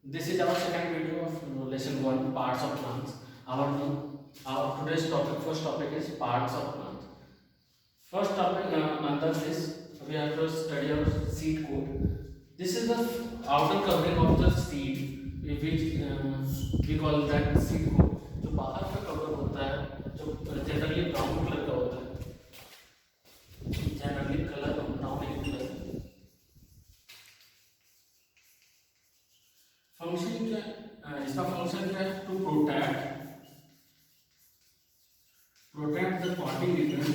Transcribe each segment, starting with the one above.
This is our second video of lesson 1, parts of plants. Our today's topic, first topic is parts of plants. First topic under this we have to study our seed coat. This is the outer covering of the seed, which we call that seed coat. जो बाहर का cover होता है, जो generally brown colour का होता है, generally colour brown colour. Function क्या, इसका फंक्शन क्या है? To protect the cotyledon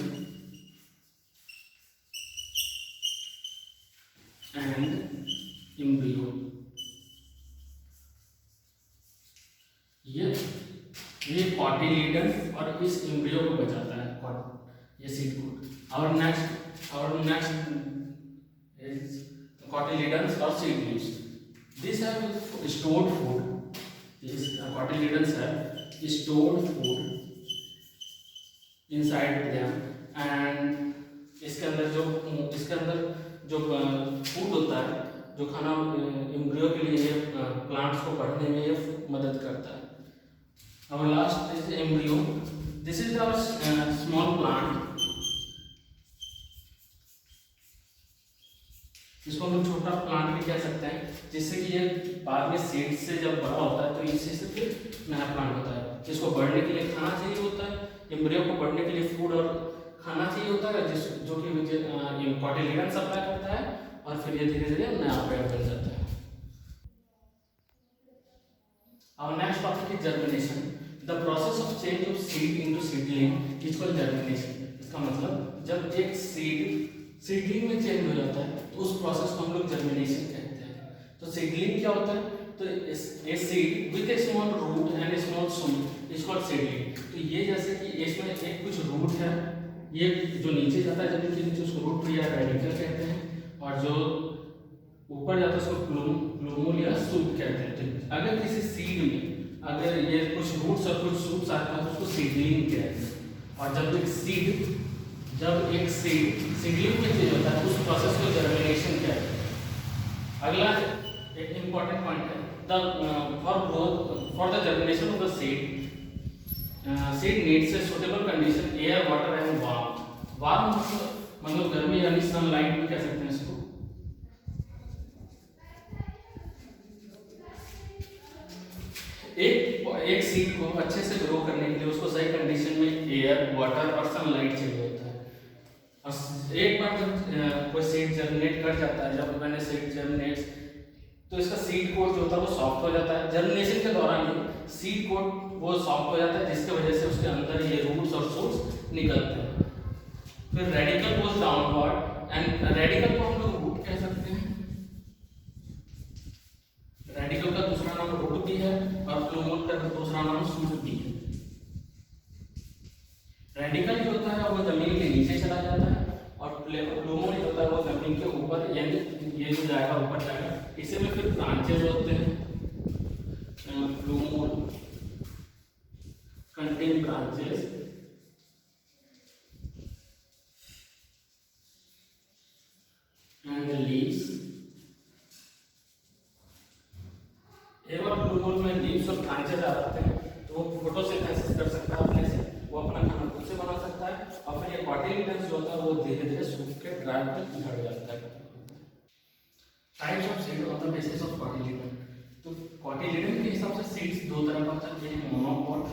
and embryo. ये कॉटिलेडन और इस एम्ब्रियो को बचाता है, ये सीड कोट। और नेक्स्ट इज कॉटिलेडन्स और seed leaves. These have stored food. These cotyledons have stored food inside them, and इसके अंदर जो फूड होता है, जो खाना एम्ब्रियो के लिए प्लांट्स को बढ़ने में ये मदद करता है। Our last is embryo. This is our small plant. इसको हम लोग छोटा प्लांट भी कह सकते हैं, जिससे कि ये बाद में सीड से जब बड़ा होता है तो इसी से फिर नया प्लांट होता है, जिसको बढ़ने के लिए खाना चाहिए होता है। एम्ब्रियो को बढ़ने के लिए फूड और खाना चाहिए होता है, जो कि कॉटिलेडन सप्लाई करता है, और फिर ये धीरे धीरे नया पेड़ बन जाता है। Our next topic is germination. The process of change of seed into seedling is called germination. इसका मतलब जब एक सीडलिंग में चेंज हो जाता है तो उस प्रोसेस को हम लोग जर्मिनेशन कहते हैं। तो सीडलिंग क्या होता है? तो a seed with a small root and a small shoot is called seedling. तो ये जैसे कि इसमें एक कुछ रूट है, ये जो नीचे जाता है जमीन के नीचे उसको रूट या रेडिकल कहते हैं, और जो ऊपर जाता है उसको प्लूमूल या शूट कहते हैं। तो अगर किसी सीड में अगर ये कुछ रूट्स और कुछ शूट्स आता है तो उसको सीडलिंग कहते हैं। और जब एक सीडलिंग में चेंज होता है उस प्रोसेस को जर्मिनेशन कहते हैं। अगला एक इंपॉर्टेंट पॉइंट है, for the germination of the seed needs a suitable condition, air, water and warm मतलब गर्मी यानी सनलाइट भी कह सकते हैं इसको। एक सीड को अच्छे से ग्रो करने के लिए उसको सही कंडीशन में एयर, वाटर और सनलाइट चाहिए होता है। और एक बार जब कोई सीड जर्मिनेट कर जाता है, जब मैंने सीड जर्मिनेट्स, तो इसका सीड कोट जो होता है वो सॉफ्ट हो जाता है। जर्मिनेशन के दौरान ही सीड कोट वो सॉफ्ट हो जाता है, जिसकी वजह से उसके अंदर ये रूट्स और शूट्स निकलते हैं। फिर radical goes downward, and radical को हम लोग रूट कह सकते हैं। रेडिकल का दूसरा नाम रूट भी है और प्लूमूल का दूसरा नाम शूट भी है। रेडिकल जो होता है वो जमीन के नीचे चला जाता है, और प्लूमूल जो होता है वो जमीन के ऊपर, यानी ये जो जाएगा ऊपर जाएगा, इसे में फिर ब्रांचेस होते हैं। Plumule contain branches and leaves. एक बार प्लूमूल में लीव्स और ब्रांचेस आ जाते हैं तो वो फोटोसिंथेसिस कर सकता है अपने से, वो अपना खाना खुद से बना सकता है, और फिर ये कॉटिलेडन्स जो होता है वो धीरे धीरे सूख के ड्राई पे झड़ जाता है। Types of seed on the basis of cotyledon. तो कॉटिलेडन के हिसाब से सीड्स दो तरह का होता है, एक मोनोकॉट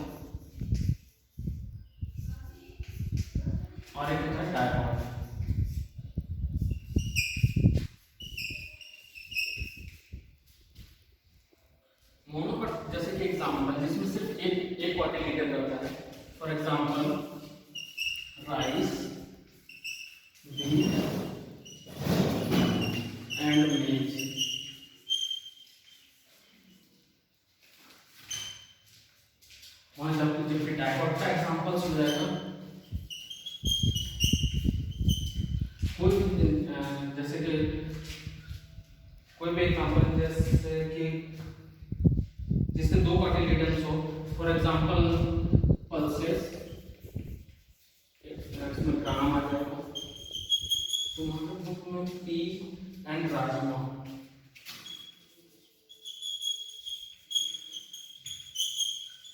और एक होता है डायकॉट। मोनोकॉट जैसे कि एग्जांपल जिसमें सिर्फ एक कॉटिलेडन रहता है, for example rice, wheat and मेज। वहां जब डायकॉट का एग्जांपल्स हो जाएगा, कोई जैसे कि कोई भी एग्जांपल जैसे कि जिसमें दो कॉटिलेडन्स हो, फॉर एग्जांपल पल्सेस, इसमें ग्राम आ जाएगा, तुम्हारे बुक में P and rajma.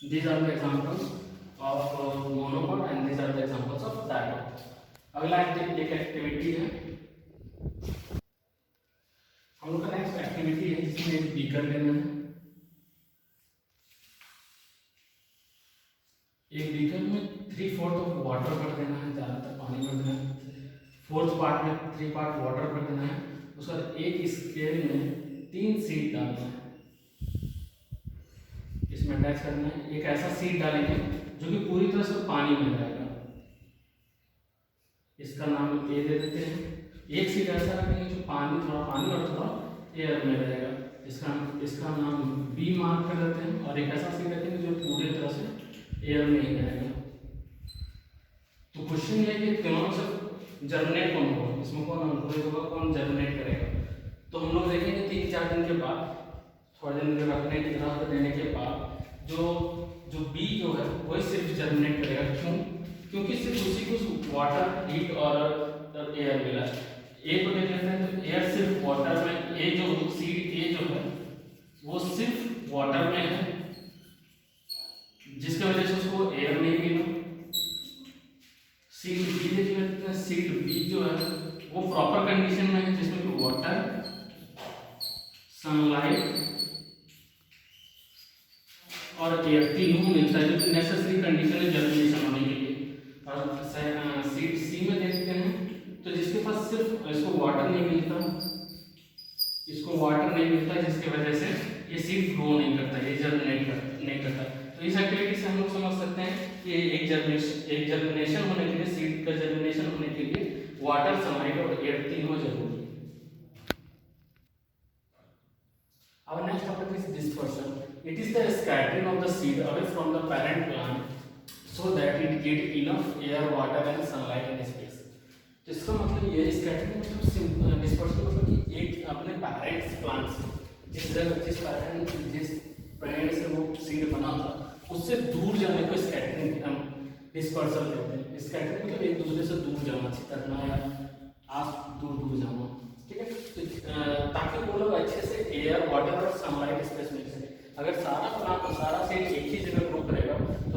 These are the examples of monopod and these are the examples of dipod. अगला एक एक्टिविटी है, हम लोग का नेक्स्ट एक्टिविटी है जिसमें एक बीकर लेना है। एक बीकर में 3/4 ऑफ वाटर भर देना है, ज़्यादातर पानी भर देना है। 4th पार्ट में 3 पार्ट वाटर भर देना है। उसके बाद एक स्केल में 3 सीड डालना है, इसमें अटैच करना है। एक ऐसा सीड डालेंगे जो कि पूरी तरह से पानी में रहेगा, इसका नाम ए दे देते हैं। एक सीड ऐसा रखेंगे जो थोड़ा पानी और थोड़ा एयर में रहेगा, इसका नाम बी मार्क कर देते हैं। और एक ऐसा सीड रखेंगे जो पूरी तरह से एयर में ही रहेगा। तो क्वेश्चन ये है कि तीनों से जर्मिनेट कौन होगा, इसमें कौन अंकुरित होगा, कौन जर्मिनेट करेगा। तो हम लोग देखेंगे 3-4 दिन के बाद, थोड़े दिन के रखने की राहत देने के बाद जो बी जो है वही सिर्फ जर्मिनेट करेगा। क्यों? क्योंकि सिर्फ उसी को वाटर, हीट और एयर मिला है। ए को देख लेते हैं, तो एयर सिर्फ वाटर में, ए जो सीड ए जो है वो सिर्फ वाटर में है, जिसकी वजह से उसको एयर नहीं मिला। सीड बी देख लेते हैं, सीड बी जो है वो प्रॉपर कंडीशन में है, जिसमें कि वाटर, सनलाइट और एयर तीनों मिलता है, जो नेसेसरी कंडीशन है जर्मिनेशन होने के लिए। और सीड सी में देखते हैं, तो जिसके पास सिर्फ इसको वाटर नहीं मिलता, जिसकी वजह से ये सीड ग्रो नहीं करता, ये जर्मिनेट नहीं करता। तो इस एक्टिविटी से हम लोग समझ सकते हैं कि एक जर्मिनेशन होने के लिए, सीड का जर्मिनेशन होने के लिए वाटर, सनलाइट और एयर तीनों जरूरी है। Our next topic is dispersion. It is the scattering of the seed away from the parent plant so that it get enough air, water and sunlight in space. तो इसका मतलब ये scattering मतलब dispersion मतलब कि एक अपने पेरेंट्स प्लांट से जिस पेरेंट से वो सीड बना था उससे दूर जाने को स्कैटरिंग हम डिस्पर्सल कहते हैं। स्कैटरिंग मतलब एक दूसरे से दूर जाना, छितरना या दूर जाना, ठीक है। तो ताकि वो लोग अच्छे से एयर, वाटर और सनलाइट स्पेस मिल सके। अगर सारा सीड एक ही जगह ग्रो करेगा तो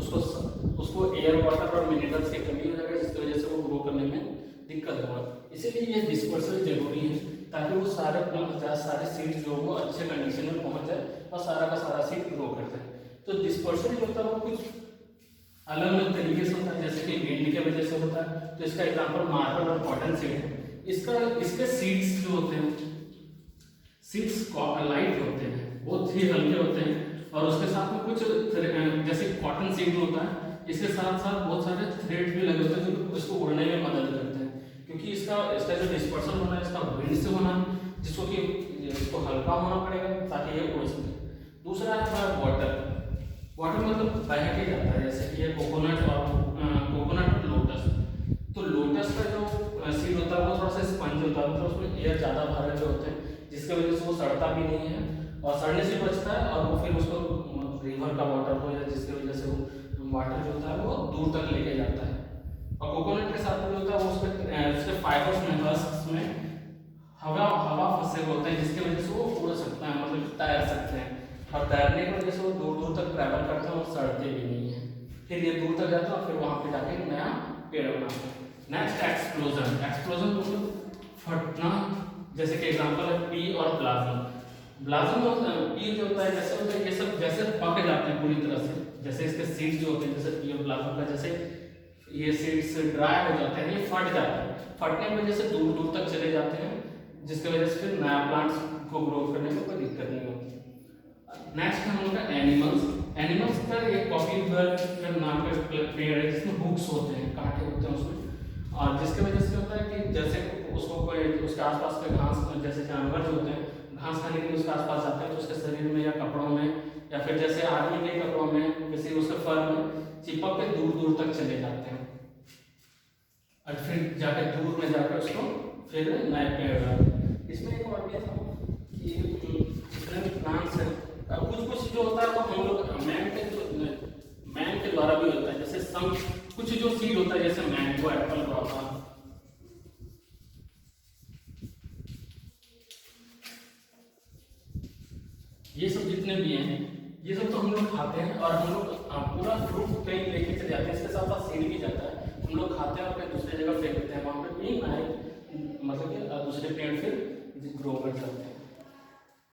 उसको एयर, वाटर और मिनरल्स की कमी हो जाएगा, जिसकी वजह से वो ग्रो करने में दिक्कत होगा। इसीलिए ये डिस्पर्सल जरूरी है, ताकि वो सारे सीड जो वो अच्छे कंडीशन में पहुंच जाए और सारा का सारा सीड ग्रो कर जाए। तो डिस्पर्सल जो होता है वो कुछ अलग अलग तरीके से होता है, जैसे कि विंड के वजह से होता है। तो इसका एग्जाम्पल मार्बल और कॉटन सीड है। इसके सीड्स जो होते हैं, सीड्स लाइट होते हैं, बहुत ही हल्के होते हैं। और उसके साथ में कुछ जैसे कॉटन सीड होता है, इसके साथ साथ बहुत सारे थ्रेड भी लगे होते हैं जो इसको उड़ने में मदद करते हैं। क्योंकि इसका जो डिस्पर्सन होना है इसका विंड से होना है, जिसको कि इसको हल्का होना पड़ेगा ताकि ये उड़ सके। दूसरा है वाटर मतलब बह के जाता है, जैसे कि ये कोकोनट और लोटस। तो लोटस का जो सीड होता है वो थोड़ा सा स्पंज होता है, मतलब उसमें एयर ज़्यादा भरे हुए होते हैं, जिसकी वजह से वो सड़ता भी नहीं है और सड़ने से बचता है। और वो फिर उसको रिवर का वाटर हो या जिसकी वजह से वो वाटर जो होता है वो दूर तक लेके जाता है। और कोकोनट के साथ जो होता है वो उसके फाइबर्स में, हस्क में हवा फंसे होते हैं, जिसकी वजह से वो उड़ सकता है, मतलब तैर सकते हैं। और तैरने की वजह से वो दूर तक ट्रैवल करते हैं और सड़ते भी नहीं है। फिर ये दूर तक जाते हैं और फिर वहाँ पे जाके नया पेड़ बनाते हैं। नेक्स्ट एक्सप्लोजन मतलब फटना, जैसे कि एग्जांपल है पी और प्लाज्म। पी जो होता है ये सब जैसे पक जाते हैं पूरी तरह से, जैसे इसके सीड्स जो होते हैं, जैसे पी और प्लाज्म का जैसे ये सीड्स ड्राई हो जाते हैं, ये फट जाते हैं। फटने की वजह से दूर तक चले जाते हैं, जिसकी वजह से फिर नया प्लांट्स को ग्रो करने में कोई दिक्कत नहीं होती। नेक्स्ट है हम लोग का एनिमल्स का एक कॉफी बर्ड नाम का पेड़ है, जिसमें हुक्स होते हैं, कांटे होते हैं उसमें। और जिसकी वजह से होता है कि जैसे उसको कोई उसके आसपास के घास, जैसे जानवर जो होते हैं घास खाने के लिए उसके आसपास जाते हैं, तो उसके शरीर में या कपड़ों में या फिर जैसे आदमी के कपड़ों में, जैसे उसके फर में चिपक के दूर तक चले जाते हैं और फिर जाकर दूर में जाकर उसको फिर नए पेड़ डालते हैं। इसमें एक और भी था कि जितने भी प्लांट्स हैं, कुछ जो होता है वो हम लोग मैन के द्वारा भी होता है। जैसे कुछ जो सीड होता है, जैसे मैंगो, एप्पल, गुआवा, ये सब जितने भी हैं ये सब तो हम लोग खाते हैं और हम लोग पूरा फ्रूट कहीं लेके चले जाते हैं, इसके साथ साथ सीड भी जाता है, हम लोग खाते हैं और फिर दूसरी जगह फेंक देते हैं, वहाँ पे भी ना मतलब कि दूसरे पेड़ पे